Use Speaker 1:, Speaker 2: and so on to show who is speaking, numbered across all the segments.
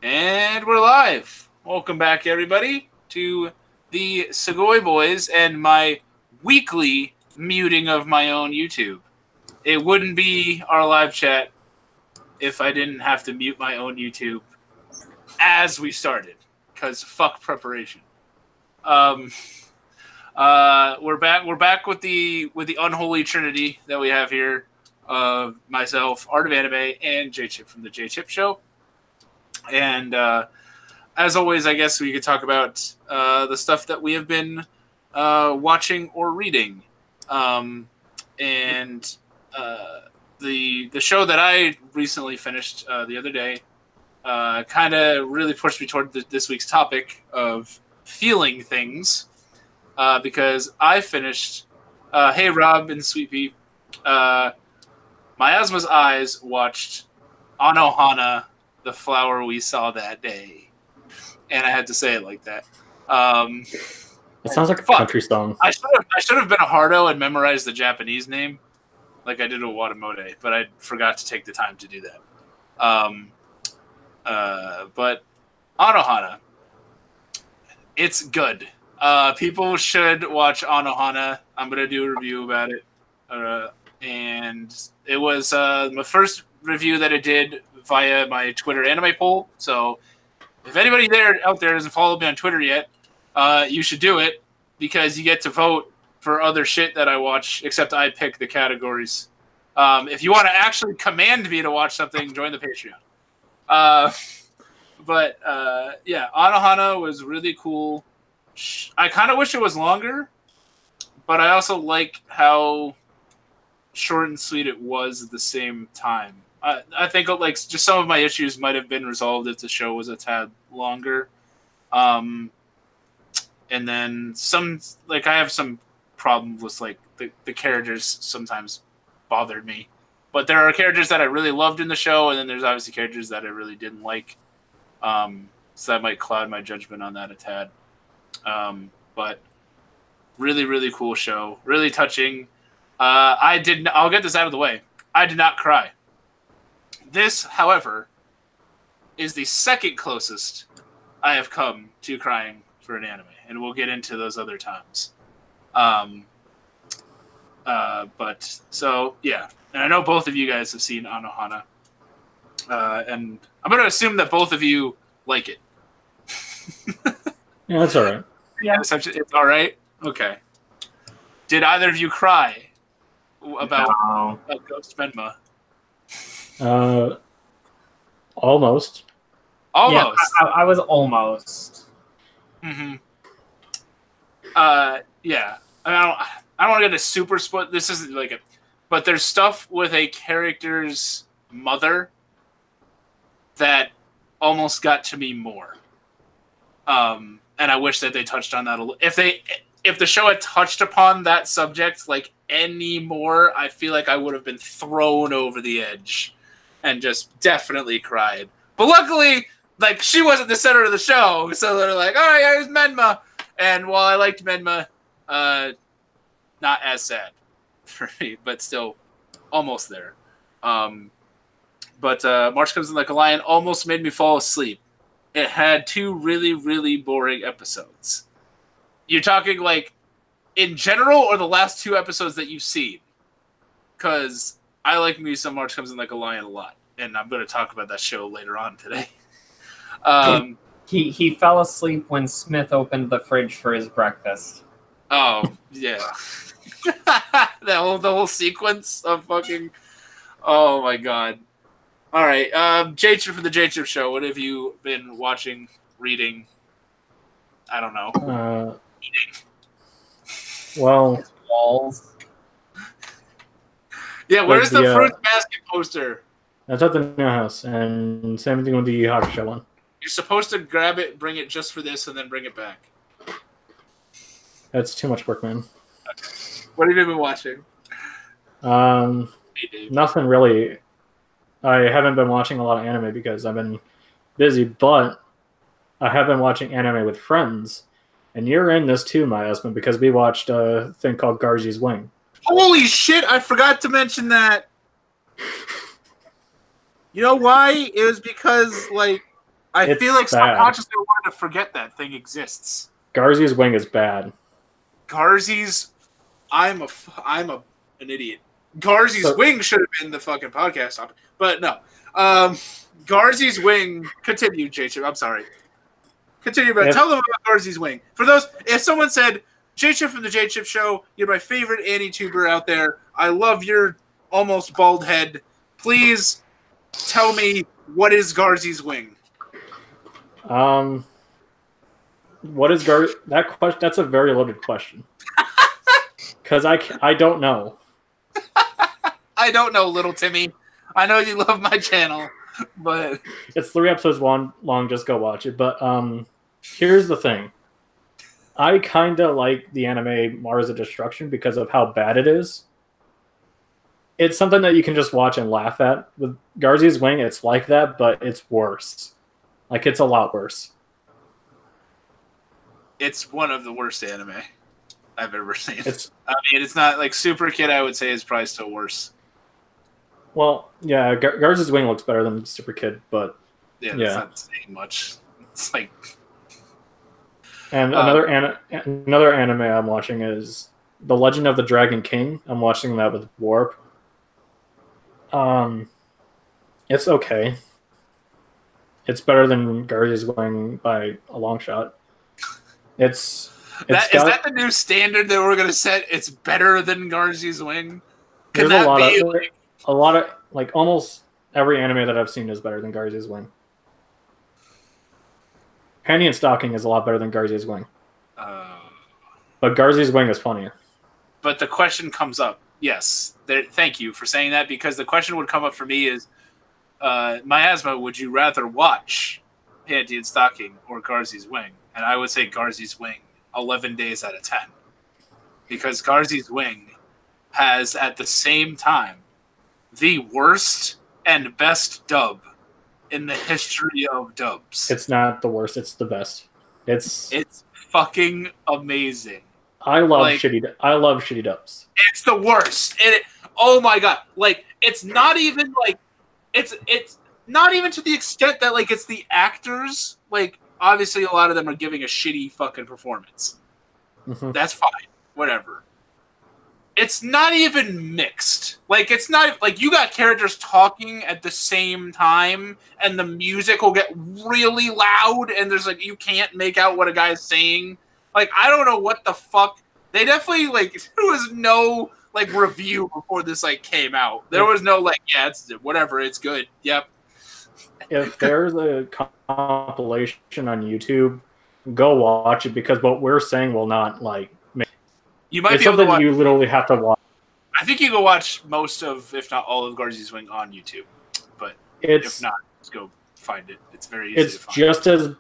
Speaker 1: And we're live. Welcome back, everybody, to the Sugoi Boys and my weekly muting of my own YouTube. It wouldn't be our live chat if I didn't have to mute my own YouTube as we started, because fuck preparation. We're back. We're back with the unholy trinity that we have here. Myself, Art of Anime, and J Chip from the J Chip Show. And as always, I guess we could talk about the stuff that we have been watching or reading. The show that I recently finished the other day kind of really pushed me toward this week's topic of feeling things, because I finished Hey Rob and Sweet Pea. Miasma's Eyes watched Anohana, the flower we saw that day, and I had to say it like that.
Speaker 2: It sounds like a country song.
Speaker 1: I should have been a hardo and memorized the Japanese name, like I did with Watamode, but I forgot to take the time to do that. But Anohana, it's good. People should watch Anohana. I'm gonna do a review about it, and it was my first review that I did via my Twitter anime poll. So if anybody out there doesn't follow me on Twitter yet, you should do it, because you get to vote for other shit that I watch, except I pick the categories. If you want to actually command me to watch something, join the Patreon. Yeah, Anohana was really cool. I kind of wish it was longer, but I also like how short and sweet it was at the same time. I think like just some of my issues might have been resolved if the show was a tad longer. And then some, like, I have some problems with like the characters sometimes bothered me. But there are characters that I really loved in the show, and then there's obviously characters that I really didn't like. So that might cloud my judgment on that a tad. But really, really cool show. Really touching. I'll get this out of the way. I did not cry. This, however, is the second closest I have come to crying for an anime, and we'll get into those other times. So yeah, and I know both of you guys have seen Anohana, and I'm going to assume that both of you like it.
Speaker 2: Yeah, that's all right.
Speaker 1: Yeah, it's all right. Okay. Did either of you cry about Ghost Menma?
Speaker 2: Almost.
Speaker 1: Almost.
Speaker 3: Yeah, I was almost.
Speaker 1: Mm-hmm. Yeah. I don't want to get a super split. This isn't like it, but there's stuff with a character's mother that almost got to me more. And I wish that they touched on that a little. If the show had touched upon that subject like any more, I feel like I would have been thrown over the edge and just definitely cried. But luckily, like, she wasn't the center of the show, so they're like, all right, here's Menma. And while I liked Menma, not as sad for me, but still almost there. But March Comes in Like a Lion almost made me fall asleep. It had 2 really, really boring episodes. You're talking like in general, or the last 2 episodes that you've seen? Because I like me some March Comes in Like a Lion a lot, and I'm going to talk about that show later on today.
Speaker 3: He fell asleep when Smith opened the fridge for his breakfast.
Speaker 1: Oh yeah, the whole sequence of fucking. Oh my god! All right, J Chip from the J Chip Show. What have you been watching, reading? I don't know. Eating.
Speaker 2: Well,
Speaker 3: Walls.
Speaker 1: Yeah, where's the fruit basket poster?
Speaker 2: That's at the new house, and same thing with the Hakusho one.
Speaker 1: You're supposed to grab it, bring it just for this, and then bring it back.
Speaker 2: That's too much work, man.
Speaker 1: Okay. What have you been watching?
Speaker 2: Nothing really. I haven't been watching a lot of anime because I've been busy, but I have been watching anime with friends. And you're in this too, my husband, because we watched a thing called Garzy's Wing.
Speaker 1: Holy shit, I forgot to mention that. You know why? It was because, like, I
Speaker 2: It's
Speaker 1: feel like
Speaker 2: bad.
Speaker 1: subconsciously I wanted to forget that thing exists.
Speaker 2: Garzy's wing is bad.
Speaker 1: Garzy's, I'm an idiot. Garzy's wing should have been the fucking podcast topic, but no. Garzy's wing. Continue, J-Chip. I'm sorry. Continue, but tell them about Garzy's wing. For those, if someone said, J-Chip from the J-Chip Show, you're my favorite anti-tuber out there. I love your almost bald head. Please tell me, what is Garzy's wing?
Speaker 2: What is that question? That's a very loaded question. Because I don't know.
Speaker 1: I don't know, little Timmy. I know you love my channel, but
Speaker 2: it's 3 episodes long. Just go watch it. But here's the thing. I kind of like the anime Mars of Destruction because of how bad it is. It's something that you can just watch and laugh at. With Garzy's Wing, it's like that, but it's worse. Like, it's a lot worse.
Speaker 1: It's one of the worst anime I've ever seen. It's not like Super Kid, I would say, is probably still worse.
Speaker 2: Well, yeah, Garzy's Wing looks better than Super Kid, but
Speaker 1: yeah, that's not saying much. It's like...
Speaker 2: And another anime I'm watching is The Legend of the Dragon King. I'm watching that with Warp. It's okay. It's better than Garzy's Wing by a long shot. Is that the new standard that we're gonna set? It's better than Garzy's Wing. Could that be a lot of like almost every anime that I've seen is better than Garzy's Wing. Panty and Stocking is a lot better than Garzy's Wing. But Garzy's Wing is funnier. But the question comes up. Yes. Thank you for saying that, because the question would come up for me is, Miasma, would you rather watch Panty and Stocking or Garzy's Wing? And I would say Garzy's Wing 11 days out of 10. Because Garzy's Wing has, at the same time, the worst and best dub in the history of dubs. It's not the worst, it's the best. It's fucking amazing. I love shitty dubs. It's the worst. Oh my god. Like, it's not even like it's not even to the extent that like it's the actors. Like, obviously a lot of them are giving a shitty fucking performance. Mm-hmm. That's fine. Whatever. It's not even mixed. Like, it's not like you got characters talking at the same time and the music will get really loud and there's like you can't make out what a guy's saying. Like, I don't know what the fuck. They definitely, like, there was no, like, review before this, like, came out. There was no, like, yeah, it's whatever, it's good. Yep. If there's a compilation on YouTube, go watch it, because what we're saying will not, like, make... You might be able to watch... you literally have to watch. I think you can watch most of, if not all of Garzy's Wing on YouTube. But if not, just go find it. It's very easy to find.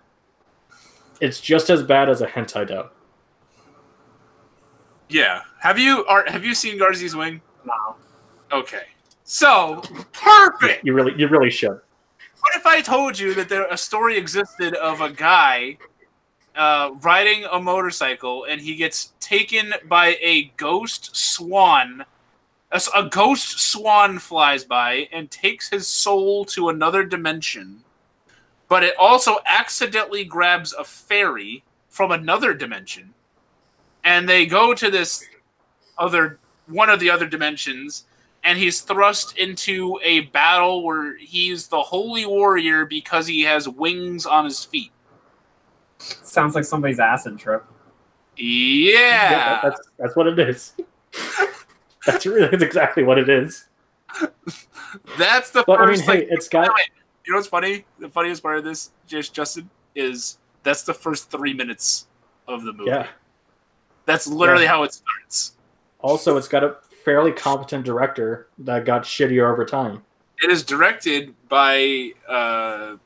Speaker 2: It's just as bad as a hentai dub. Yeah. Have you seen Garzy's Wing? No. Okay. So perfect. You really should. What if I told you that a story existed of a guy riding a motorcycle and he gets taken by a ghost swan? A ghost swan flies by and takes his soul to another dimension. But it also accidentally grabs a fairy from another dimension. And they go to this one of the other dimensions, and he's thrust into a battle where he's the holy warrior because he has wings on his feet.
Speaker 3: Sounds like somebody's acid trip.
Speaker 2: Yeah. That's what it is. That's exactly what it is.
Speaker 1: That's the first. I mean, hey, it's got... You know what's funny? The funniest part of this, Justin, is that's the first 3 minutes of the movie. Yeah. That's literally how it starts. Also, it's got a fairly competent director that got shittier over time. It is directed by... I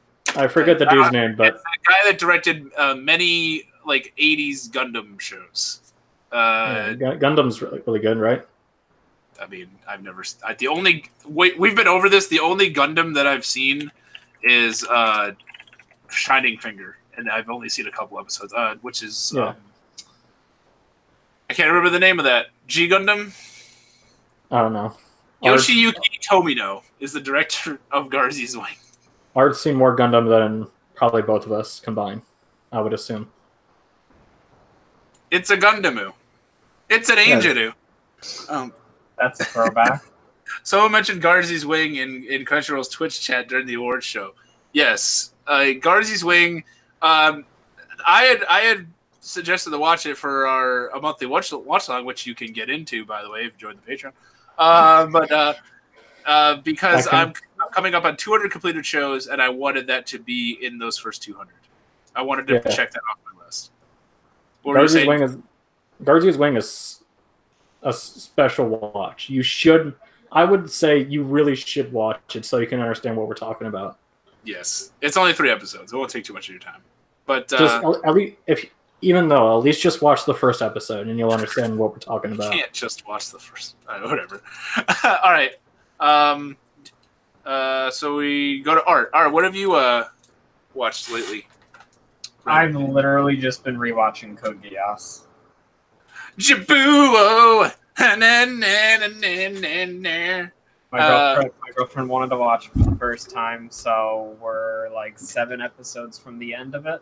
Speaker 1: forget the dude's name, but... It's the guy that directed many, like, 80s Gundam shows. Gundam's really good, right? I mean, I've never... we've been over this. The only Gundam that I've seen is Shining Finger, and I've only seen a couple episodes, which is I can't remember the name of that. G Gundam? I don't know. Yoshiyuki Tomino is the director of Garzy's Wing. Art's seen more Gundam than
Speaker 2: probably both of us combined, I would assume.
Speaker 1: It's a Gundamu. It's an Angelou.
Speaker 3: That's a throwback.
Speaker 1: Someone mentioned Garzy's Wing in Crunchyroll's Twitch chat during the awards show. Yes, Garzy's Wing. I had suggested to watch it for a monthly watch along, which you can get into, by the way, if you join the Patreon. Because I'm coming up on 200 completed shows, and I wanted that to be in those first 200. I wanted to check that off my list.
Speaker 2: Garzy's Wing is a special watch. You should. I would say you really should watch it so you can understand what we're talking about.
Speaker 1: Yes, it's only 3 episodes. It won't take too much of your time. But
Speaker 2: just at least at least just watch the first episode and you'll understand what we're talking about.
Speaker 1: You can't just watch the first. Whatever. All right. So we go to Art. Art, what have you watched lately?
Speaker 3: I've literally just been rewatching Code Geass.
Speaker 1: Jabuo.
Speaker 3: My girlfriend wanted to watch it for the first time, so we're like 7 episodes from the end of it.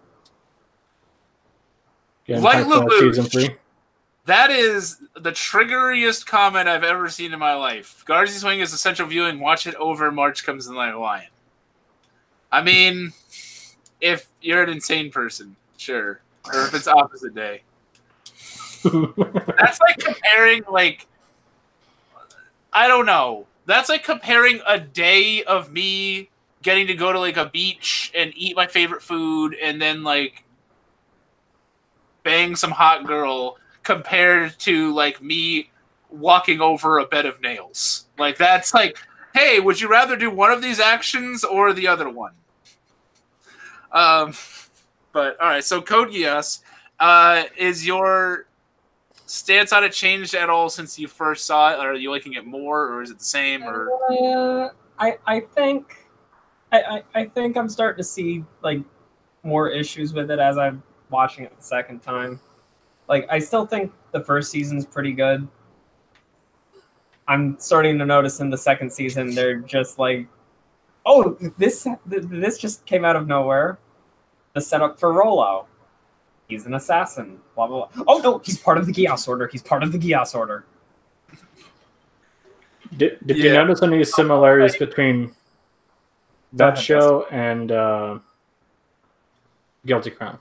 Speaker 1: Like Lelouch, that is the triggeriest comment I've ever seen in my life. Garzy's Wing is essential viewing. Watch it over March Comes in Like a Lion. I mean, if you're an insane person, sure. Or if it's opposite day. That's like comparing, I don't know. That's like comparing a day of me getting to go to like a beach and eat my favorite food and then like bang some hot girl compared to like me walking over a bed of nails. Like that's like, hey, would you rather do one of these actions or the other one? But all right, so Code Geass, is your stance on it changed at all since you first saw it? Or are you liking it more, or is it the same? Or
Speaker 3: I think I'm starting to see like more issues with it as I'm watching it the second time. Like, I still think the first season's pretty good. I'm starting to notice in the second season they're just like, oh, this just came out of nowhere. The setup for Rollo. He's an assassin. Blah blah blah. Oh no, he's part of the Geass Order. He's part of the Geass Order.
Speaker 2: Did you notice any similarities between that show and Guilty Crown?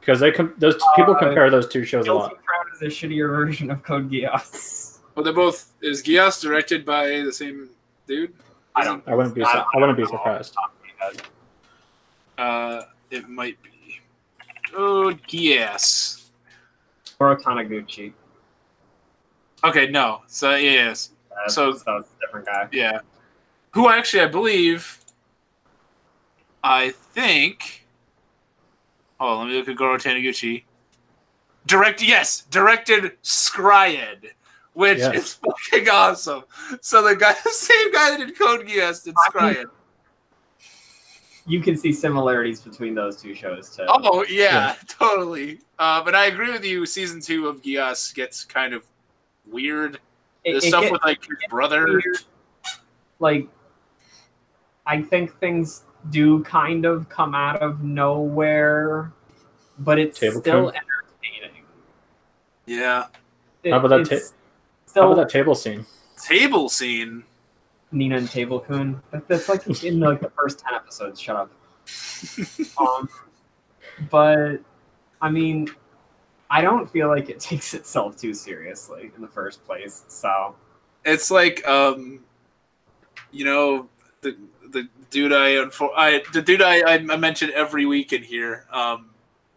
Speaker 2: Because those people compare those two shows a lot.
Speaker 3: Guilty Crown is a shittier version of Code Geass.
Speaker 1: Well, they're both. Is Geass directed by the same dude?
Speaker 2: I wouldn't be surprised.
Speaker 1: It might be. Oh, Geass.
Speaker 3: Or Taniguchi.
Speaker 1: Okay, no. So yes. So
Speaker 3: it's a different guy.
Speaker 1: Yeah. Who actually, I believe. I think. Oh, let me look at Goro Taniguchi. Directed Scryed, which is fucking awesome. So the same guy that did Code Geass did Scryed.
Speaker 3: You can see similarities between those two shows too.
Speaker 1: Oh yeah, totally. But I agree with you. Season 2 of Geass gets kind of weird. The stuff with like his brother. Weird.
Speaker 3: Like, I think things do kind of come out of nowhere, but it's still entertaining.
Speaker 1: Yeah.
Speaker 2: How about that table scene?
Speaker 1: Table scene?
Speaker 3: Nina and Table Kun. That's like in like the first 10 episodes. Shut up. But I mean, I don't feel like it takes itself too seriously in the first place. So
Speaker 1: it's like you know, the dude I mention every week in here.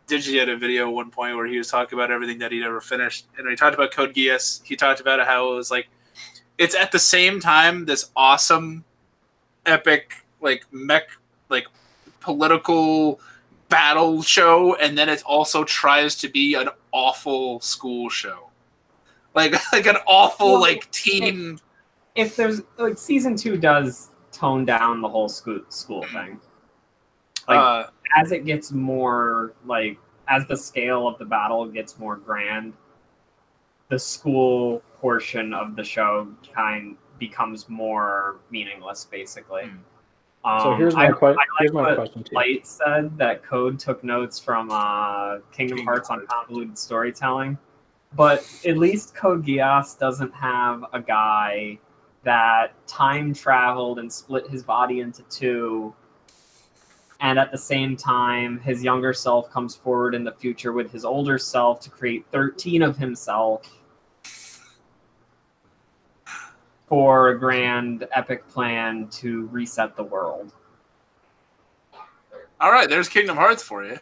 Speaker 1: Digi had a video at one point where he was talking about everything that he'd ever finished, and when he talked about Code Geass, he talked about how it was like it's at the same time this awesome, epic like mech like political battle show, and then it also tries to be an awful school show, like an awful like teen.
Speaker 3: If there's like season 2 does tone down the whole school thing. Like as it gets more like as the scale of the battle gets more grand, the school portion of the show becomes more meaningless, basically.
Speaker 2: So here's my question. Here's my
Speaker 3: what
Speaker 2: question to you.
Speaker 3: Light said that Code took notes from Kingdom Hearts on convoluted storytelling, but at least Code Geass doesn't have a guy that time traveled and split his body into two, and at the same time, his younger self comes forward in the future with his older self to create 13 of himself for a grand epic plan to reset the world.
Speaker 1: All right, there's Kingdom Hearts for you.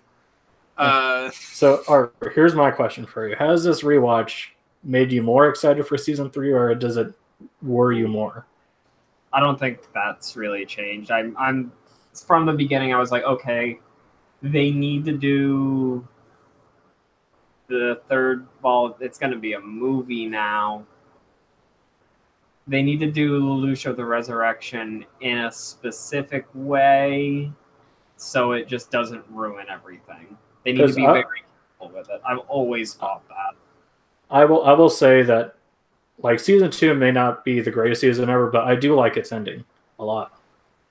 Speaker 2: So, here's my question for you: has this rewatch made you more excited for season 3, or does it worry you more?
Speaker 3: I don't think that's really changed. I'm from the beginning. I was like, okay, they need to do the third. Well, it's going to be a movie now. They need to do Lelouch of the Resurrection in a specific way, so it just doesn't ruin everything. They need to be very careful with it. I've always thought that. I
Speaker 2: will say that, like, season 2 may not be the greatest season ever, but I do like its ending a lot.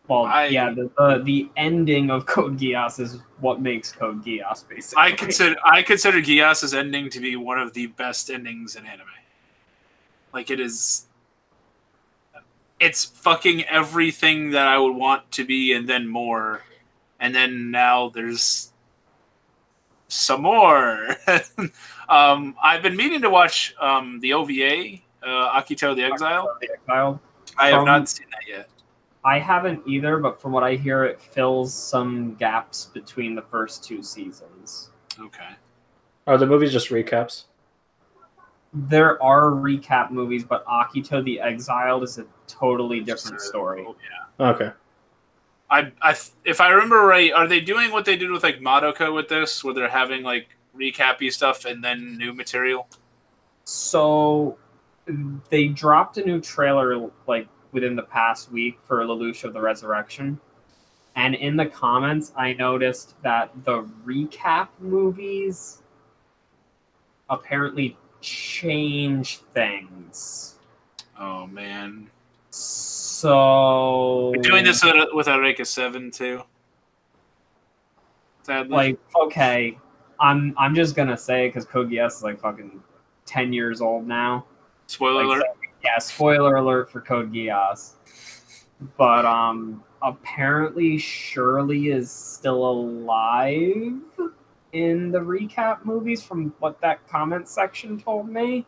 Speaker 3: Well, the ending of Code Geass is what makes Code Geass, basically.
Speaker 1: I consider Geass's ending to be one of the best endings in anime. Like, it's fucking everything that I would want to be, and then more. And then now there's some more. I've been meaning to watch the OVA, Akito the Exile. I have not seen that yet.
Speaker 3: I haven't either, but from what I hear, it fills some gaps between the first 2 seasons.
Speaker 1: Okay.
Speaker 2: Are the movies just recaps?
Speaker 3: There are recap movies, but Akito the Exiled is a totally different story.
Speaker 1: Oh, yeah.
Speaker 2: Okay.
Speaker 1: If I remember right, are they doing what they did with like Madoka with this, where they're having like recap-y stuff and then new material?
Speaker 3: So they dropped a new trailer like within the past week for Lelouch of the Resurrection. And in the comments, I noticed that the recap movies apparently change things.
Speaker 1: Oh, man.
Speaker 3: So...
Speaker 1: We're doing this with Eureka 7, too. Sadly.
Speaker 3: Like, okay, I'm just gonna say, because Code Geass is like fucking 10 years old now.
Speaker 1: Spoiler alert.
Speaker 3: So, yeah, spoiler alert for Code Geass. But apparently Shirley is still alive in the recap movies from what that comment section told me.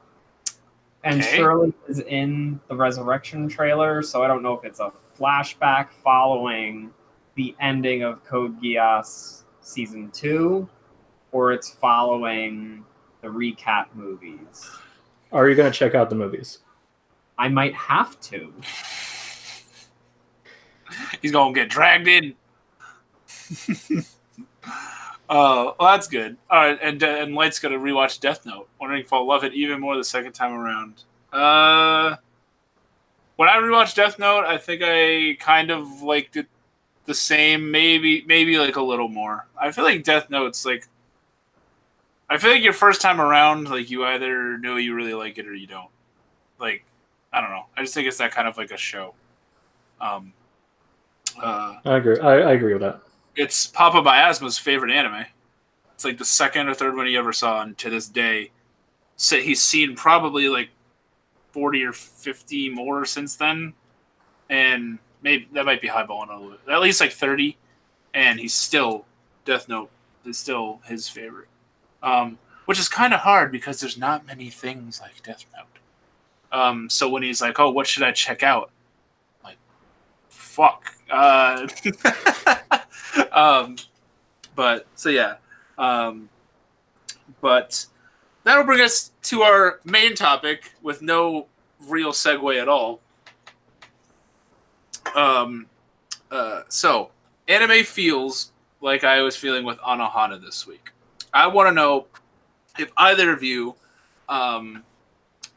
Speaker 3: And
Speaker 1: okay.
Speaker 3: Shirley is in the Resurrection trailer, so I don't know if it's a flashback following the ending of Code Geass Season 2, or it's following the recap movies.
Speaker 2: Are you going to check out the movies?
Speaker 3: I might have to.
Speaker 1: He's going to get dragged in. Well, that's good. All right, and Light's going to rewatch Death Note, wondering if I'll love it even more the second time around. When I rewatched Death Note, I think I kind of liked it the same, maybe like a little more. I feel like Death Note's like, I feel like your first time around, like you either know you really like it or you don't. Like, I don't know. I just think it's that kind of like a show.
Speaker 2: I agree. I agree with that.
Speaker 1: It's Papa Miasma's favorite anime. It's like the second or third one he ever saw, and to this day, so he's seen probably like 40 or 50 more since then, and maybe that might be highballing a little bit. At least like 30, and he's still Death Note is still his favorite, which is kind of hard because there's not many things like Death Note. So when he's like, "Oh, what should I check out?" I'm like, fuck. But so yeah. But that'll bring us to our main topic with no real segue at all. So anime feels like I was feeling with Anohana this week. I want to know if either of you,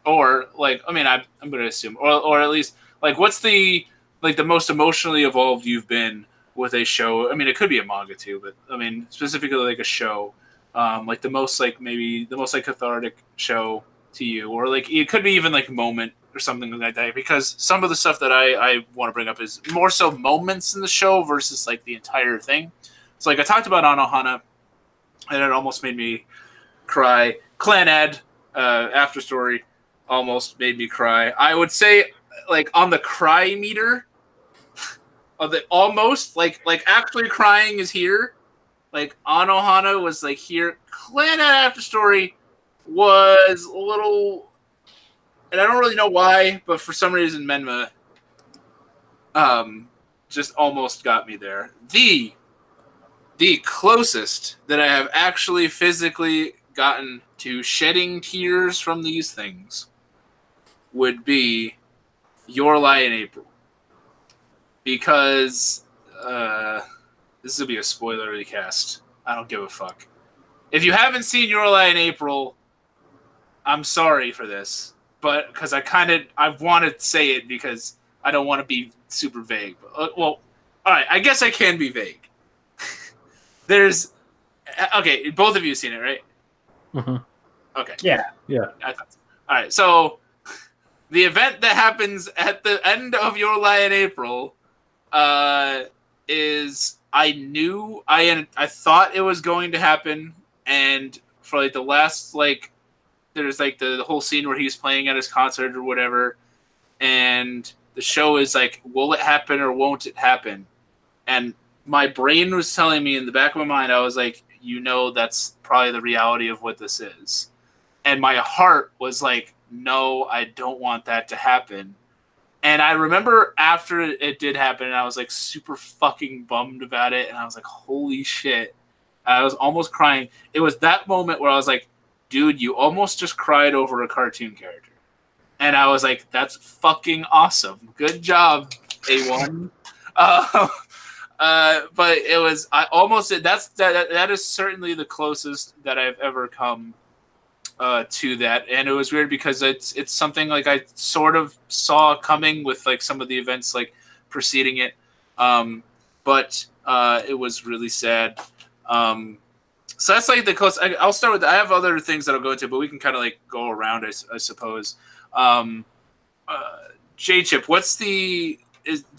Speaker 1: or like, I mean, I'm going to assume, or at least like, what's the most emotionally evolved you've been with a show? I mean, it could be a manga too, but I mean, specifically like a show, maybe the most cathartic show to you, or like it could be even like moment or something like that, because some of the stuff that I want to bring up is more so moments in the show versus like the entire thing. So like I talked about Anohana, and it almost made me cry. Clan Ed, After Story, almost made me cry. I would say like on the cry meter of the almost like actually crying is here. Like Anohana was like here. Clan Ed After Story was a little, and I don't really know why, but for some reason Menma just almost got me there. The closest that I have actually physically gotten to shedding tears from these things would be Your Lie in April. Because this will be a spoiler recast. I don't give a fuck. If you haven't seen Your Lie in April, I'm sorry for this. But because I want to say it because I don't want to be super vague. But, well, all right, I guess I can be vague. Okay, both of you have seen it, right?
Speaker 2: Mm-hmm.
Speaker 1: Okay.
Speaker 3: Yeah.
Speaker 1: I thought so. All right, so the event that happens at the end of Your Lie in April is I thought it was going to happen, and for like the last like there's like the whole scene where he's playing at his concert or whatever, and the show is like, will it happen or won't it happen? And my brain was telling me in the back of my mind, I was like, that's probably the reality of what this is. And my heart was like, no, I don't want that to happen. And I remember after it did happen, I was like super fucking bummed about it. And I was like, holy shit. I was almost crying. It was that moment where I was like, dude, you almost just cried over a cartoon character. And I was like, that's fucking awesome. Good job, A1. But it was, I almost, that is certainly the closest that I've ever come to that. And it was weird because it's something like I sort of saw coming with like some of the events like preceding it. But it was really sad. So that's like the close. I'll start with, I have other things that I'll go into, but we can kind of like go around, I suppose. J-Chip, do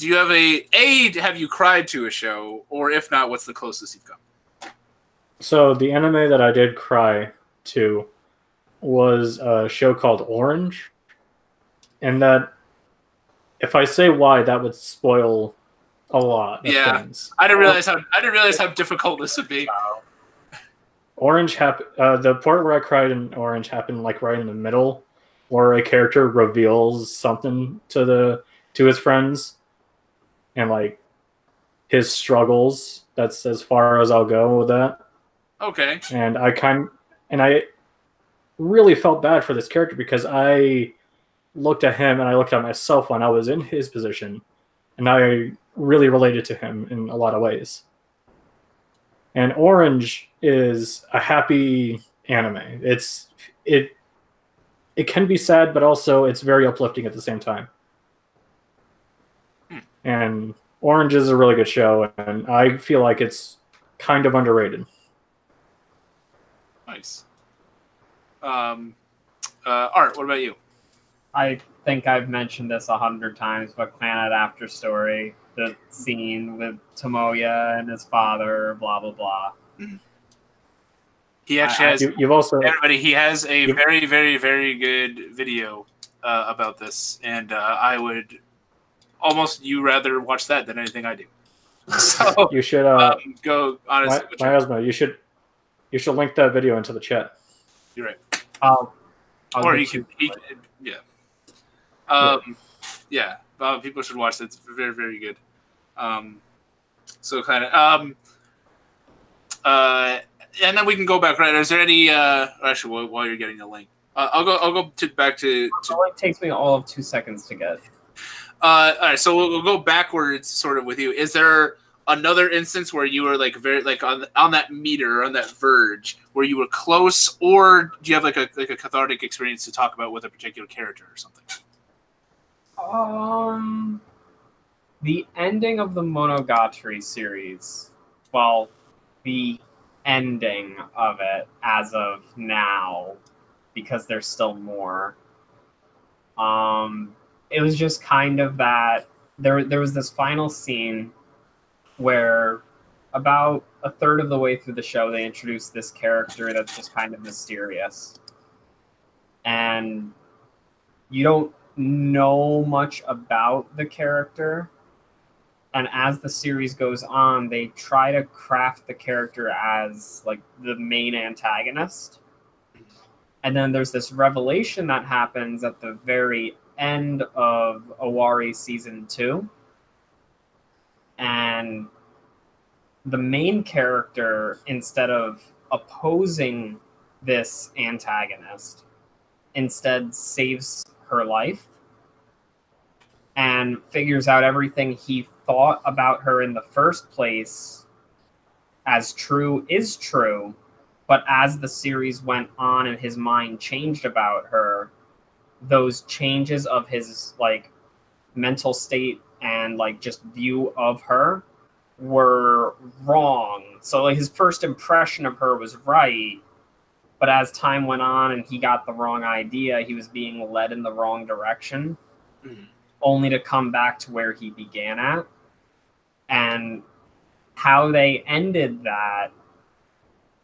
Speaker 1: you have have you cried to a show, or if not, what's the closest you've come?
Speaker 2: So the anime that I did cry to was a show called Orange, and that if I say why, that would spoil a lot of things.
Speaker 3: I
Speaker 1: didn't realize how difficult this would be.
Speaker 2: Orange the part where I cried in Orange happened like right in the middle, where a character reveals something to his friends, and like his struggles. That's as far as I'll go with that.
Speaker 1: Okay.
Speaker 2: And I really felt bad for this character because I looked at him and I looked at myself when I was in his position, and I really related to him in a lot of ways. And Orange is a happy anime. It can be sad, but also it's very uplifting at the same time. And Orange is a really good show, and I feel like it's kind of underrated.
Speaker 1: Nice. Art, what about you?
Speaker 3: I think I've mentioned this 100 times, but Planet After Story, the scene with Tomoya and his father, blah blah blah.
Speaker 1: He actually has.
Speaker 2: You've also
Speaker 1: everybody. He has a very, very, very good video about this, and I would almost rather watch that than anything I do. So
Speaker 2: you should
Speaker 1: go honestly.
Speaker 2: Miasma, you should link that video into the chat.
Speaker 1: You're right.
Speaker 3: Or
Speaker 1: he can, people should watch that. It's very, very good. So kind of and then we can go back. Right? Is there any? Actually, while you're getting the link, I'll go back to.
Speaker 3: It only takes me all of 2 seconds to get.
Speaker 1: All right, so we'll go backwards, sort of, with you. Is there another instance where you were like very like on that meter, on that verge, where you were close, or do you have like a cathartic experience to talk about with a particular character or something?
Speaker 3: The ending of the Monogatari series. Well, the ending of it as of now, because there's still more. It was just kind of that there was this final scene where about a third of the way through the show they introduced this character that's just kind of mysterious. And you don't know much about the character. And as the series goes on, they try to craft the character as like the main antagonist. And then there's this revelation that happens at the very end of Owari season 2. And the main character, instead of opposing this antagonist, instead saves her life and figures out everything he thought about her in the first place as true is true. But as the series went on and his mind changed about her, those changes of his like mental state and like just view of her were wrong. So like his first impression of her was right, but as time went on and he got the wrong idea, he was being led in the wrong direction, only to come back to where he began at. And how they ended that,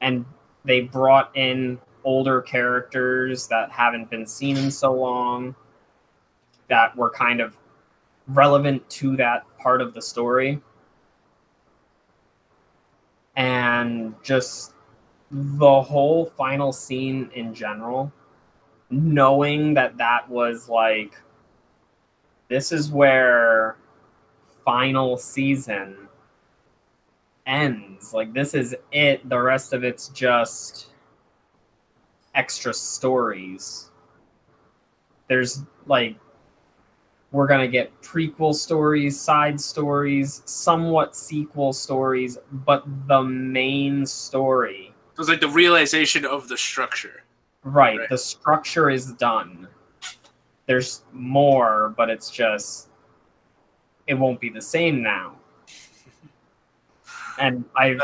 Speaker 3: and they brought in older characters that haven't been seen in so long, that were kind of relevant to that part of the story. And just the whole final scene in general, knowing that that was like, this is where final season ends. Like, this is it. The rest of it's just extra stories. There's like, we're going to get prequel stories, side stories, somewhat sequel stories, but the main story.
Speaker 1: So it's like the realization of the structure.
Speaker 3: Right. The structure is done. There's more, but it's just, it won't be the same now. And I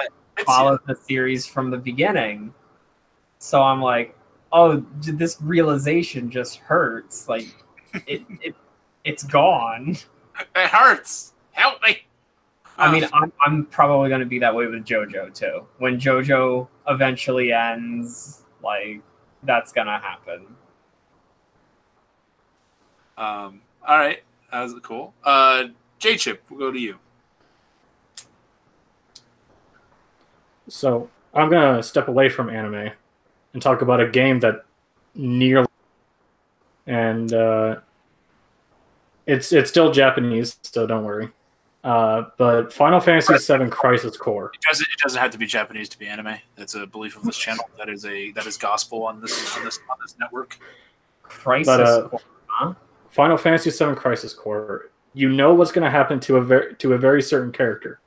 Speaker 3: followed the series from the beginning. So I'm like, oh, this realization just hurts. Like, it's gone.
Speaker 1: It hurts. Help me.
Speaker 3: I mean, I'm probably going to be that way with JoJo, too. When JoJo eventually ends, like, that's going to happen.
Speaker 1: All right. That was cool. J-Chip, we'll go to you.
Speaker 2: So I'm going to step away from anime and talk about a game that nearly... And it's still Japanese, so don't worry. But Final Fantasy VII Crisis Core.
Speaker 1: It doesn't have to be Japanese to be anime. That's a belief of this channel. That is gospel on this network.
Speaker 3: Crisis Core, huh?
Speaker 2: Final Fantasy VII Crisis Core. You know what's going to happen to a very certain character.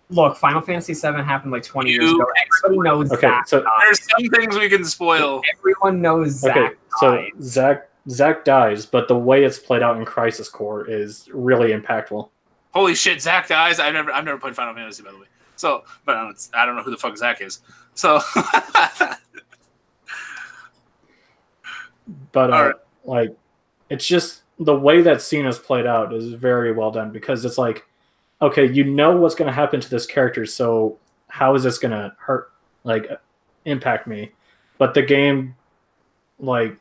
Speaker 2: Look,
Speaker 3: Final Fantasy VII happened like 20 years ago. Everybody knows Zack
Speaker 1: so there's some things we can spoil.
Speaker 3: Everyone knows Zack dies.
Speaker 2: So Zack dies, but the way it's played out in Crisis Core is really impactful.
Speaker 1: Holy shit, Zack dies! I've never played Final Fantasy, by the way. So, but I don't know who the fuck Zack is. So,
Speaker 2: but like, it's just the way that scene is played out is very well done, because it's like, okay, you know what's going to happen to this character, so how is this going to impact me? But the game, like,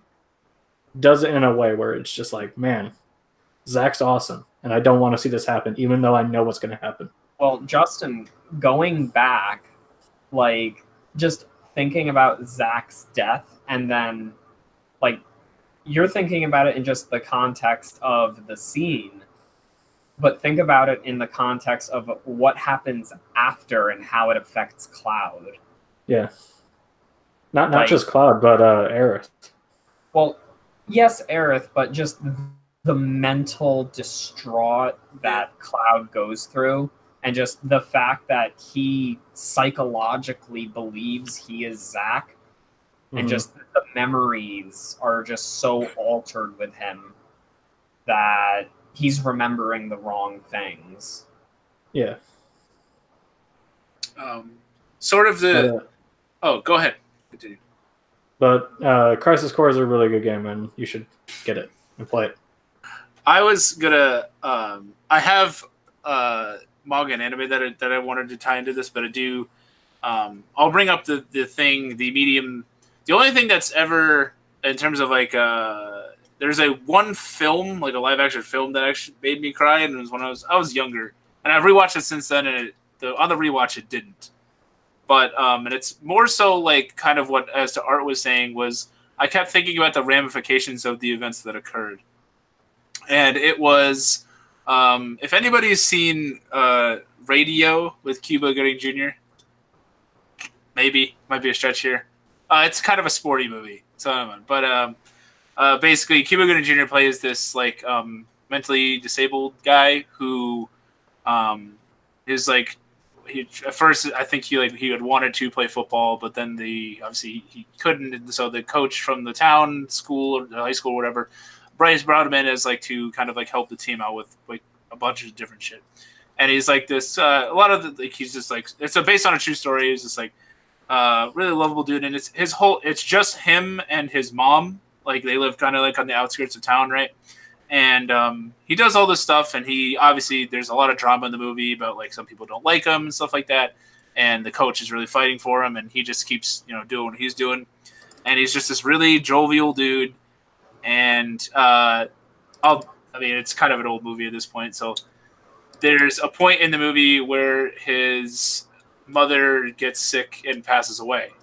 Speaker 2: does it in a way where it's just like, man, Zack's awesome, and I don't want to see this happen, even though I know what's going to happen.
Speaker 3: Well, Justin, going back, like, just thinking about Zack's death, and then, like, you're thinking about it in just the context of the scene, but think about it in the context of what happens after and how it affects Cloud.
Speaker 2: Yeah. Not just Cloud, but Aerith.
Speaker 3: Well, yes, Aerith, but just the mental distraught that Cloud goes through, and just the fact that he psychologically believes he is Zack, and just the memories are just so altered with him that he's remembering the wrong things.
Speaker 2: Yeah.
Speaker 1: Sort of the... go ahead. Continue.
Speaker 2: But Crisis Core is a really good game, and you should get it. and play it.
Speaker 1: I was gonna. I have manga and anime that I wanted to tie into this, but I do. I'll bring up the medium. The only thing that's ever in terms of like there's one film, like a live action film that actually made me cry, and it was when I was younger, and I've rewatched it since then, and on the rewatch it didn't. But and it's more so like kind of what as to Art was saying was I kept thinking about the ramifications of the events that occurred. And it was, if anybody's seen Radio with Cuba Gooding Jr., might be a stretch here. It's kind of a sporty movie, but basically, Cuba Gooding Jr. plays this like mentally disabled guy who is like at first I think he had wanted to play football, but then obviously he couldn't, and so the coach from the town school or the high school or whatever. Bryce brought him in as like to kind of like help the team out with like a bunch of different shit, and he's like this. A lot of the, like he's just like it's based on a true story. He's just like really lovable dude, and it's just him and his mom. Like they live kind of like on the outskirts of town, right? And he does all this stuff, and he obviously there's a lot of drama in the movie about like some people don't like him and stuff like that, and the coach is really fighting for him, and he just keeps doing what he's doing, and he's just this really jovial dude. And it's kind of an old movie at this point. So there's a point in the movie where his mother gets sick and passes away,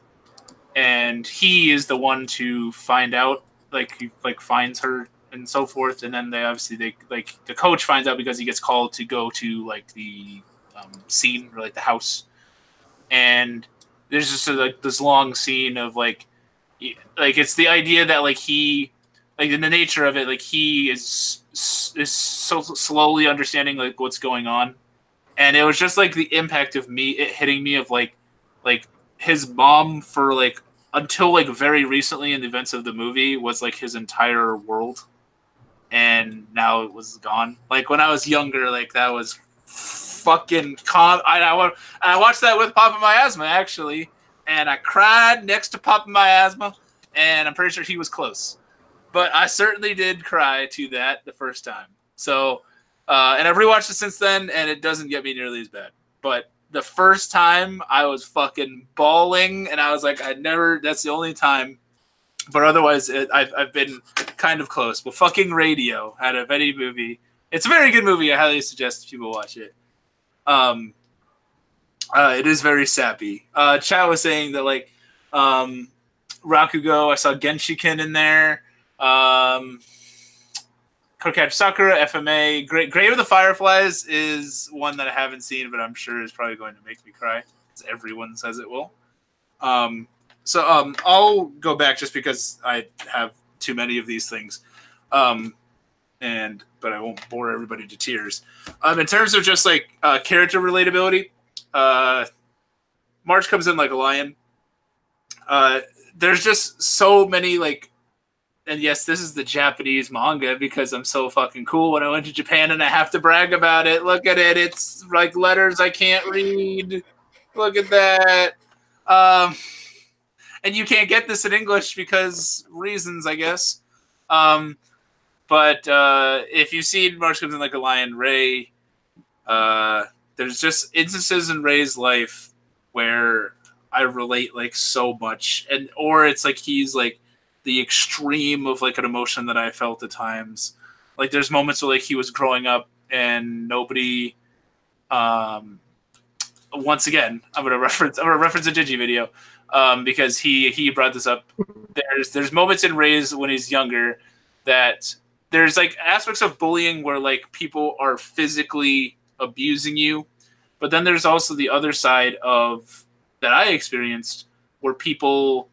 Speaker 1: and he is the one to find out. Like he finds her and so forth. And then the coach finds out because he gets called to go to like the scene or like the house, and there's just like this long scene of like it's the idea that like he. Like in the nature of it, like he is so slowly understanding like what's going on, and it was just like the impact of it hitting me of like his mom for like until like very recently in the events of the movie was like his entire world, and now it was gone. Like when I was younger, like that was fucking I watched that with Papa Miasma actually, and I cried next to Papa Miasma, and I'm pretty sure he was close. But I certainly did cry to that the first time. So, and I've rewatched it since then, and it doesn't get me nearly as bad. But the first time, I was fucking bawling, and I was like, that's the only time. But otherwise, I've been kind of close. But fucking Radio, out of any movie, it's a very good movie. I highly suggest people watch it. It is very sappy. Chad was saying that, like, Rakugo, I saw Genshiken in there. Cardcaptor Sakura, FMA, Grave of the Fireflies is one that I haven't seen, but I'm sure is probably going to make me cry, as everyone says it will. So I'll go back just because I have too many of these things, but I won't bore everybody to tears. In terms of just like character relatability, March comes in like a lion. There's just so many like. And yes, this is the Japanese manga because I'm so fucking cool when I went to Japan and I have to brag about it. Look at it. It's like letters I can't read. Look at that. And you can't get this in English because reasons, I guess. But if you've seen March Comes in Like a Lion, Ray, there's just instances in Ray's life where I relate like so much. Or it's like he's like, the extreme of like an emotion that I felt at times. Like there's moments where like he was growing up and nobody once again I'm gonna reference a Digi video because he brought this up. There's moments in Ray's when he's younger that there's like aspects of bullying where like people are physically abusing you, but then there's also the other side of that I experienced where people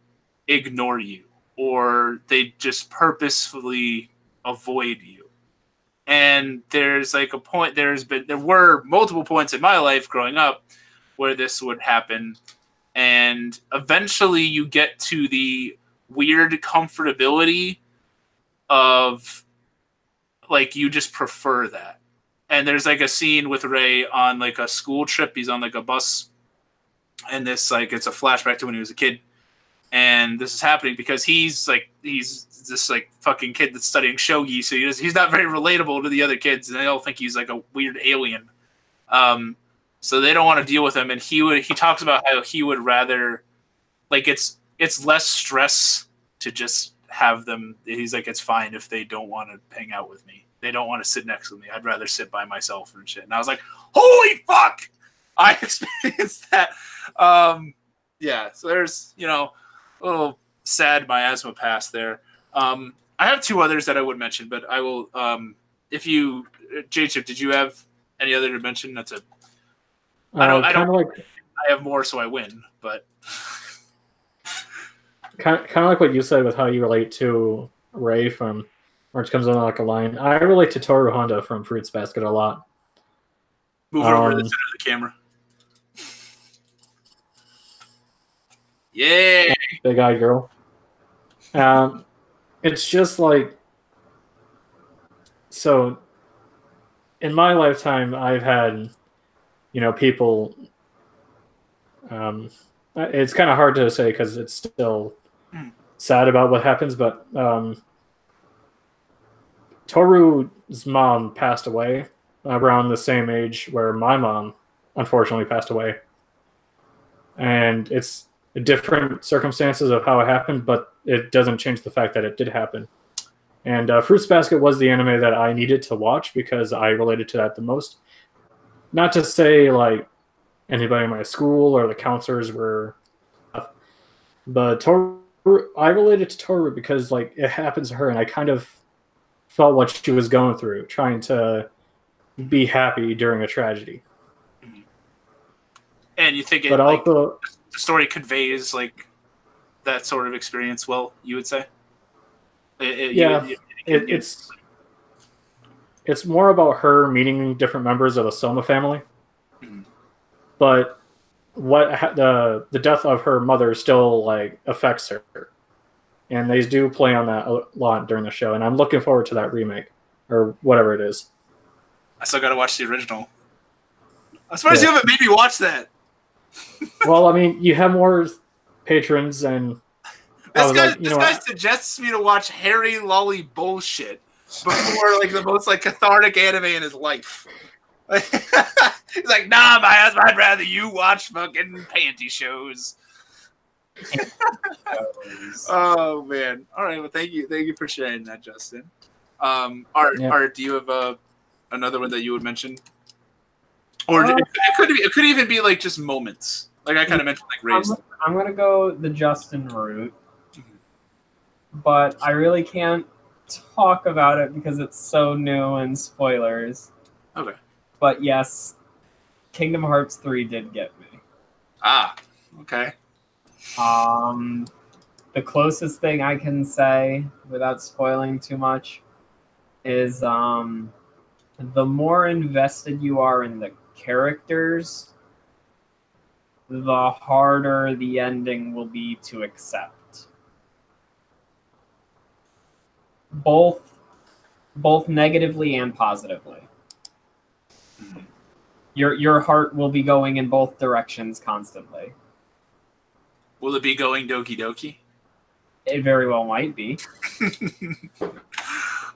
Speaker 1: ignore you. Or they just purposefully avoid you. And there's like a point, there were multiple points in my life growing up where this would happen. And eventually you get to the weird comfortability of like, you just prefer that. And there's like a scene with Ray on like a school trip. He's on like a bus. And this like, it's a flashback to when he was a kid. And this is happening because he's this like fucking kid that's studying shogi, so he's not very relatable to the other kids, and they all think he's like a weird alien. So they don't want to deal with him, and he talks about how he would rather, like, it's less stress to just have them. He's like, it's fine if they don't want to hang out with me. They don't want to sit next to me. I'd rather sit by myself and shit. And I was like, holy fuck! I experienced that. Yeah, so there's, you know, a little sad miasma past there. I have two others that I would mention, but I will, if you, J-Chip, did you have any other to mention? That's a, I have more, so I win, but.
Speaker 2: Kind of like what you said with how you relate to Ray from Orange Comes Out Like a Lion. I relate to Toru Honda from Fruits Basket a lot.
Speaker 1: Move over to the center of the camera. Yeah,
Speaker 2: big-eyed girl. It's just like, so in my lifetime, I've had, you know, people. It's kind of hard to say because it's still sad about what happens, but Toru's mom passed away around the same age where my mom unfortunately passed away, and it's different circumstances of how it happened, but it doesn't change the fact that it did happen. And Fruits Basket was the anime that I needed to watch because I related to that the most. Not to say like anybody in my school or the counselors were, but Toru, I related to Toru because like it happens to her, and I kind of felt what she was going through, trying to be happy during a tragedy.
Speaker 1: And you think it,
Speaker 2: but
Speaker 1: like,
Speaker 2: also,
Speaker 1: the story conveys like that sort of experience well, you would say?
Speaker 2: It's more about her meeting different members of the Soma family.
Speaker 1: Mm-hmm.
Speaker 2: But the death of her mother still like affects her, and they do play on that a lot during the show. And I'm looking forward to that remake or whatever it is.
Speaker 1: I still got to watch the original. I'm surprised you haven't made me watch that.
Speaker 2: Well, I mean, you have more patrons, and
Speaker 1: this guy suggests me to watch Harry Lolly bullshit before like the most like cathartic anime in his life. He's like, nah, my husband, I'd rather you watch fucking panty shows. Oh man! All right, well, thank you for sharing that, Justin. Art, do you have another one that you would mention? Or it could even be like just moments. Like I kind of mentioned, like Ray's.
Speaker 3: I'm gonna go the Justin route, but I really can't talk about it because it's so new and spoilers.
Speaker 1: Okay.
Speaker 3: But yes, Kingdom Hearts 3 did get me.
Speaker 1: Ah, okay.
Speaker 3: The closest thing I can say without spoiling too much is the more invested you are in the characters, the harder the ending will be to accept. Both negatively and positively. Your heart will be going in both directions constantly.
Speaker 1: Will it be going Doki Doki?
Speaker 3: It very well might be.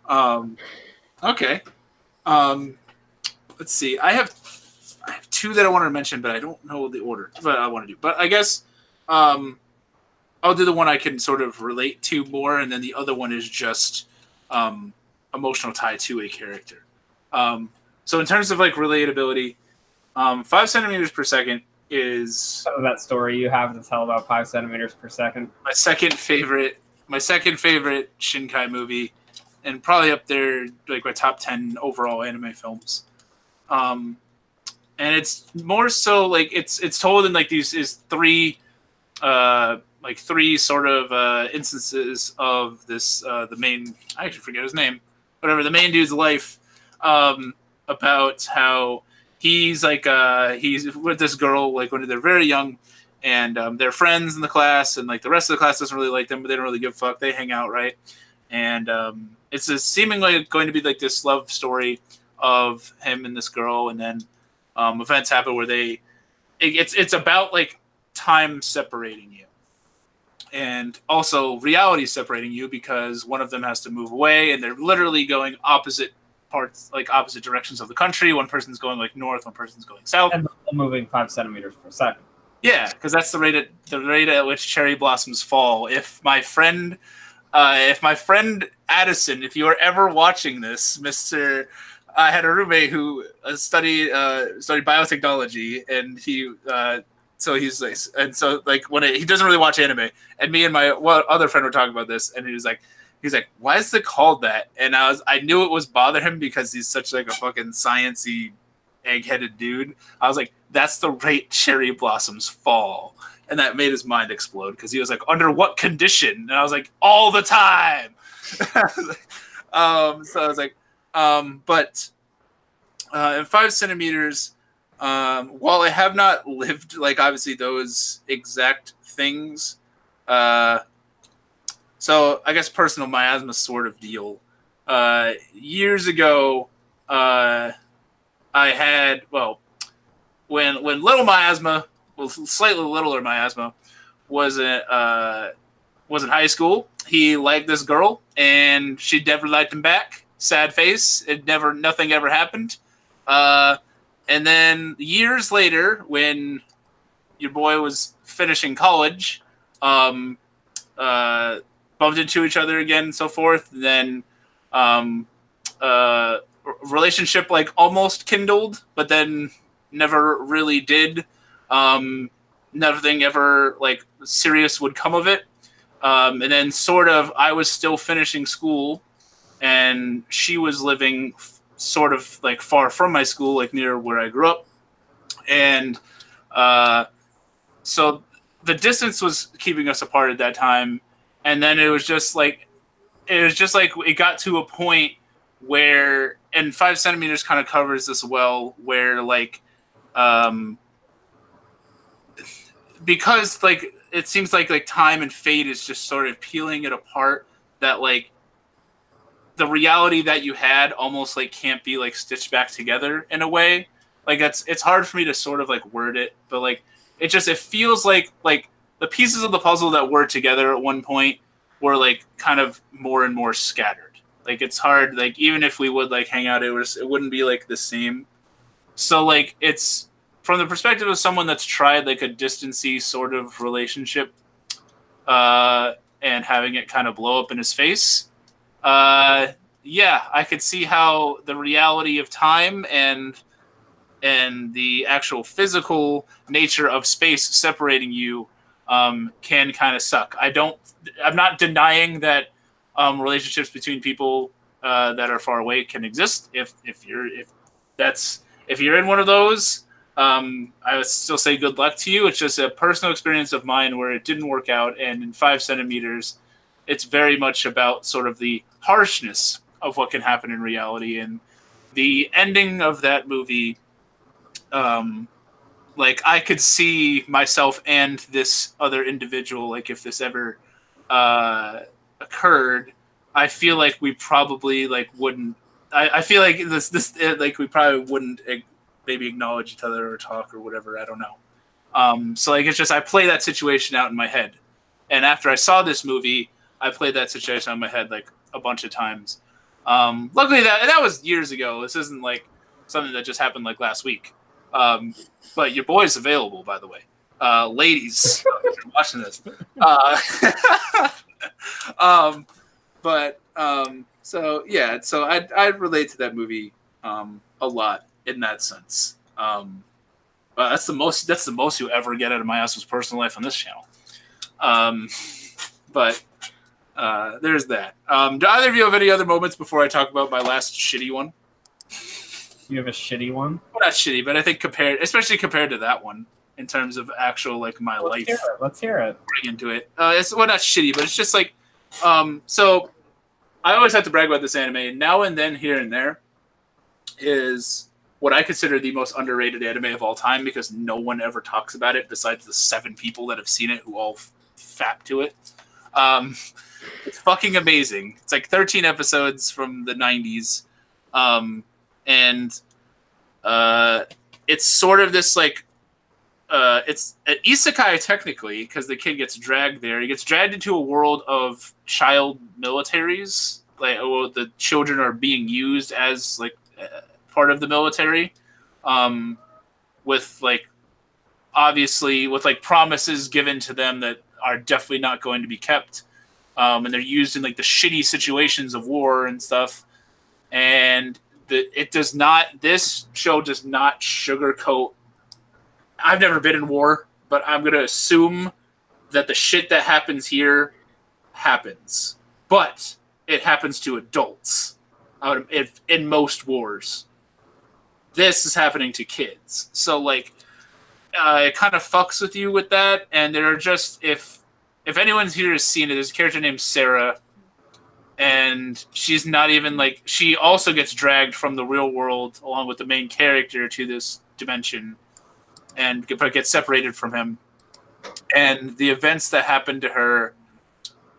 Speaker 1: Okay. Let's see. I have two that I want to mention, but I don't know the order. But I want to do. But I guess I'll do the one I can sort of relate to more, and then the other one is just emotional tie to a character. So in terms of like relatability, 5 centimeters per second is
Speaker 3: that story you have to tell about 5 centimeters per second.
Speaker 1: My second favorite Shinkai movie, and probably up there like my top 10 overall anime films. And it's more so like it's told in like these three sort of instances of this the main, I actually forget his name, whatever, the main dude's life, about how he's like he's with this girl like when they're very young, and they're friends in the class, and like the rest of the class doesn't really like them, but they don't really give a fuck. They hang out, right? And it's seemingly going to be like this love story of him and this girl, and then events happen where it's about like time separating you. and also reality separating you because one of them has to move away, and they're literally going opposite parts, like opposite directions of the country. One person's going like north, one person's going south,
Speaker 3: and moving 5 centimeters per second.
Speaker 1: Yeah, because that's the rate at which cherry blossoms fall. If my friend Addison, if you are ever watching this, Mister, I had a roommate who studied biotechnology, and he he's like, and so like when he doesn't really watch anime, and me and my other friend were talking about this, and he's like, why is it called that? And I knew it was bother him because he's such like a fucking sciencey, egg-headed dude. I was like, that's the rate cherry blossoms fall. And that made his mind explode because he was like, under what condition? And I was like, all the time. So I was like, but in 5 centimeters, while I have not lived like obviously those exact things, so I guess personal miasma sort of deal. Years ago, I had, well, when little miasma, well, slightly littler miasma, was in high school. He liked this girl, and she never liked him back. Sad face. Nothing ever happened. And then years later, when your boy was finishing college, bumped into each other again and so forth. And then relationship like almost kindled, but then never really did. Nothing ever like serious would come of it. And then sort of I was still finishing school, and she was living sort of like far from my school, like near where I grew up. And so the distance was keeping us apart at that time. And then it was just like it got to a point where, and 5 centimeters kind of covers this well, where like, because like it seems like time and fate is just sort of peeling it apart, that like the reality that you had almost like can't be like stitched back together in a way. Like it's hard for me to sort of like word it, but like it feels like the pieces of the puzzle that were together at one point were like kind of more and more scattered. Like it's hard, like even if we would like hang out, it wouldn't be like the same. So like it's from the perspective of someone that's tried like a distancy sort of relationship, and having it kind of blow up in his face. Yeah, I could see how the reality of time and the actual physical nature of space separating you can kind of suck. I'm not denying that relationships between people that are far away can exist. If you're in one of those, I would still say good luck to you. It's just a personal experience of mine where it didn't work out, and in 5 centimeters, it's very much about sort of the harshness of what can happen in reality. And the ending of that movie, like I could see myself and this other individual, like if this ever occurred, I feel like we probably like wouldn't. I feel like this like we probably wouldn't maybe acknowledge each other or talk or whatever. I don't know. So like it's just I play that situation out in my head, and after I saw this movie, I played that situation out in my head like a bunch of times. Luckily that was years ago. This isn't like something that just happened like last week. But your boy's available, by the way. Ladies, if you're watching this. So yeah, so I relate to that movie a lot in that sense. That's the most you ever get out of my husband's personal life on this channel. But there's that. Do either of you have any other moments before I talk about my last shitty one?
Speaker 3: You have a shitty one?
Speaker 1: Well, not shitty, but I think especially compared to that one, in terms of actual like my life.
Speaker 3: Let's hear it.
Speaker 1: Bring into it. It's not shitty, but it's just like, so I always have to brag about this anime. Now and then, here and there, is what I consider the most underrated anime of all time because no one ever talks about it besides the 7 people that have seen it who all fap to it. It's fucking amazing. It's like 13 episodes from the 90s. And it's sort of this like it's an isekai technically because the kid gets dragged there. He gets dragged into a world of child militaries. Like, the children are being used as like part of the military, with like obviously with like promises given to them that are definitely not going to be kept, and they're used in like the shitty situations of war and stuff. And this show does not sugarcoat. I've never been in war, but I'm going to assume that the shit that happens here happens. But it happens to adults in most wars. This is happening to kids. So, like, it kind of fucks with you with that. And there are just, if anyone's here has seen it, there's a character named Sarah. And she's not even, like, she also gets dragged from the real world along with the main character to this dimension. And get separated from him. And the events that happen to her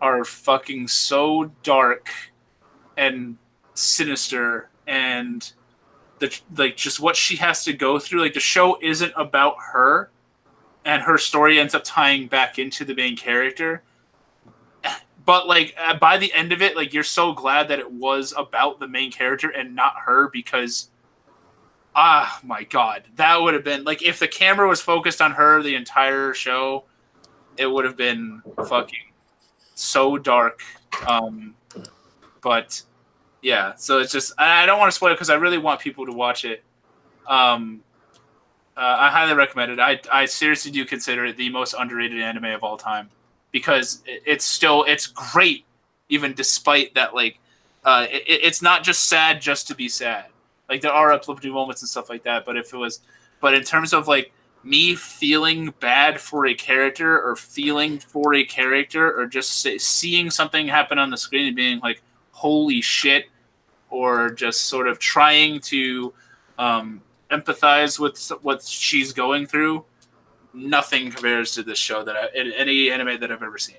Speaker 1: are fucking so dark and sinister, and just what she has to go through. Like, the show isn't about her, and her story ends up tying back into the main character. But like by the end of it, like, you're so glad that it was about the main character and not her, because my God, that would have been like, if the camera was focused on her the entire show, it would have been fucking so dark. But yeah, so it's just, I don't want to spoil it because I really want people to watch it. I highly recommend it. I seriously do consider it the most underrated anime of all time, because it's great, even despite that. Like, it's not just sad just to be sad. Like, there are uplifting moments and stuff like that, but in terms of like me feeling bad for a character, or feeling for a character, or just seeing something happen on the screen and being like, holy shit, or just sort of trying to empathize with what she's going through, nothing compares to this show any anime that I've ever seen.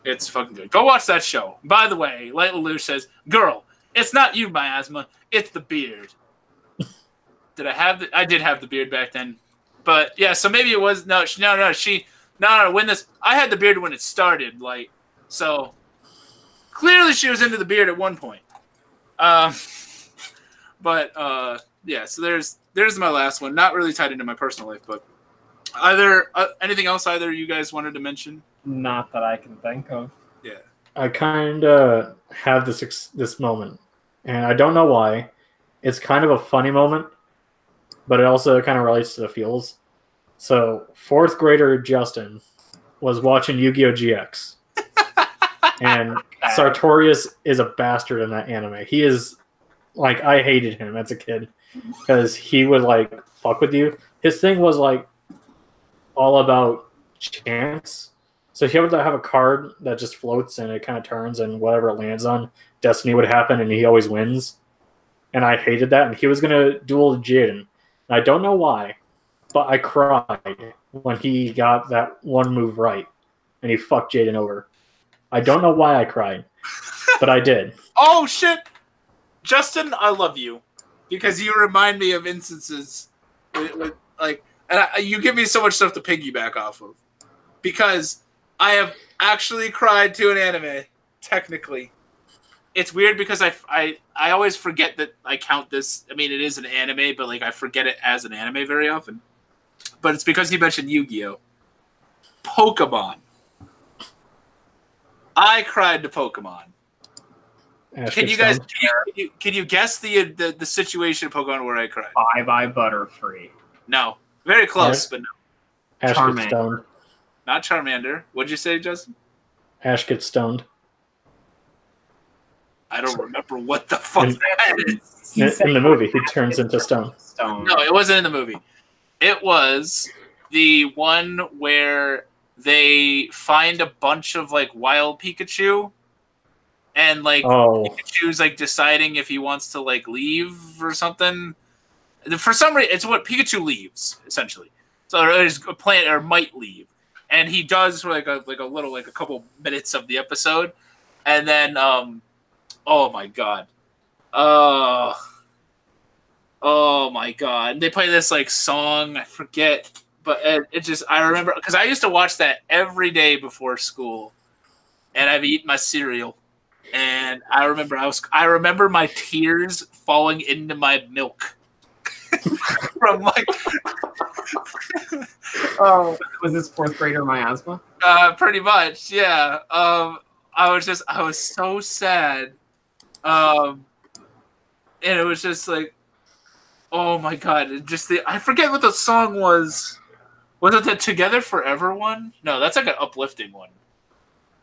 Speaker 1: It's fucking good. Go watch that show. By the way, Light Lelouch says, "Girl, it's not you, miasma. It's the beard." I did have the beard back then, but yeah. So maybe it was no. When I had the beard when it started. Like, so clearly she was into the beard at one point. But yeah. So there's my last one. Not really tied into my personal life, but anything else either you guys wanted to mention?
Speaker 3: Not that I can think of.
Speaker 1: Yeah.
Speaker 2: I kind of have this moment, and I don't know why. It's kind of a funny moment, but it also kind of relates to the feels. So, 4th grader Justin was watching Yu-Gi-Oh! GX, and Sartorius is a bastard in that anime. He is, like, I hated him as a kid because he would, like, fuck with you. His thing was, like, all about chance. So he would have a card that just floats and it kind of turns, and whatever it lands on, destiny would happen, and he always wins. And I hated that. And he was going to duel Jaden. And I don't know why, but I cried when he got that one move right and he fucked Jaden over. I don't know why I cried, but I did.
Speaker 1: Oh, shit. Justin, I love you, because you remind me of instances with like, and you give me so much stuff to piggyback off of, because I have actually cried to an anime, technically. It's weird because I always forget that I count this. I mean, it is an anime, but like, I forget it as an anime very often. But it's because you mentioned Yu-Gi-Oh! Pokemon. I cried to Pokemon. Can you guys can you guess the situation of Pokemon where I cried?
Speaker 3: Bye Butterfree.
Speaker 1: No, very close, but no.
Speaker 2: Ash gets stoned.
Speaker 1: Not Charmander. What'd you say, Justin?
Speaker 2: Ash gets stoned.
Speaker 1: I don't remember what the fuck that is.
Speaker 2: In the movie, he turns into stone.
Speaker 1: No, it wasn't in the movie. It was the one where they find a bunch of like wild Pikachu, and like Pikachu's like deciding if he wants to like leave or something. For some reason, it's what Pikachu leaves essentially. So there's a plant or might leave, and he does for like a couple minutes of the episode, and then oh my god, Oh my god! They play this like song, I forget, but it just I remember because I used to watch that every day before school, and I've eaten my cereal, and I remember my tears falling into my milk from like
Speaker 3: Oh, was this fourth grader miasma?
Speaker 1: pretty much, yeah. I was so sad, and it was just like, oh my god! I forget what the song was. Was it the Together Forever one? No, that's like an uplifting one.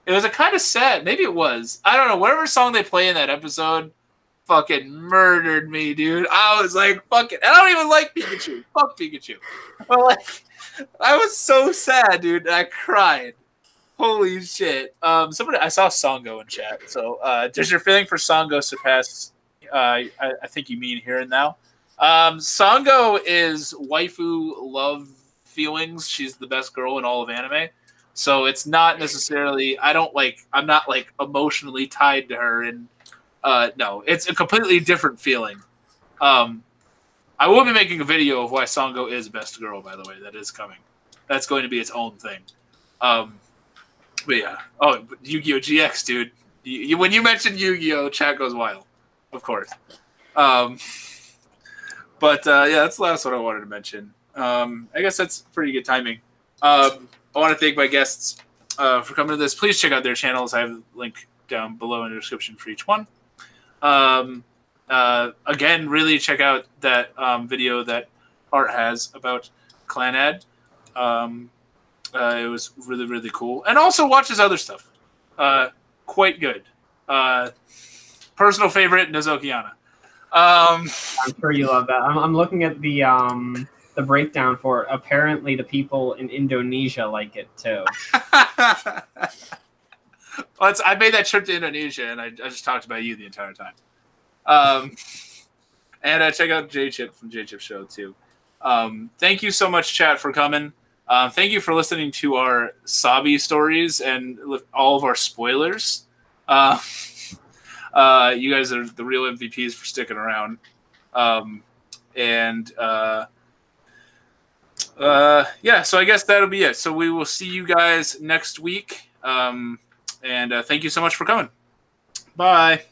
Speaker 1: It was a kind of sad. Maybe it was. I don't know. Whatever song they play in that episode fucking murdered me, dude. I was like, fuck it. And I don't even like Pikachu. Fuck Pikachu. But like, I was so sad, dude. I cried. Holy shit. I saw Songo in chat. So does your feeling for Songo surpass I think you mean Here and Now? Songo is waifu love feelings. She's the best girl in all of anime. So it's not necessarily I'm not like emotionally tied to her, and no, it's a completely different feeling. I will be making a video of why Songo is best girl, by the way. That is coming. That's going to be its own thing. But yeah. Oh, Yu-Gi-Oh! GX, dude. When you mentioned Yu-Gi-Oh!, chat goes wild. Of course. But yeah, that's the last one I wanted to mention. I guess that's pretty good timing. I want to thank my guests for coming to this. Please check out their channels. I have a link down below in the description for each one. Again, really check out that video that Art has about Clanad. It was really, really cool. And also watch his other stuff. Quite good. Personal favorite, Nozokiana.
Speaker 3: I'm sure you love that. I'm looking at the breakdown for it. Apparently the people in Indonesia like it too.
Speaker 1: Well, I made that trip to Indonesia, and I just talked about you the entire time. And check out J-Chip from J-Chip Show, too. Thank you so much, chat, for coming. Thank you for listening to our Sabi stories and all of our spoilers. You guys are the real MVPs for sticking around. Yeah, so I guess that'll be it. So we will see you guys next week. And thank you so much for coming. Bye.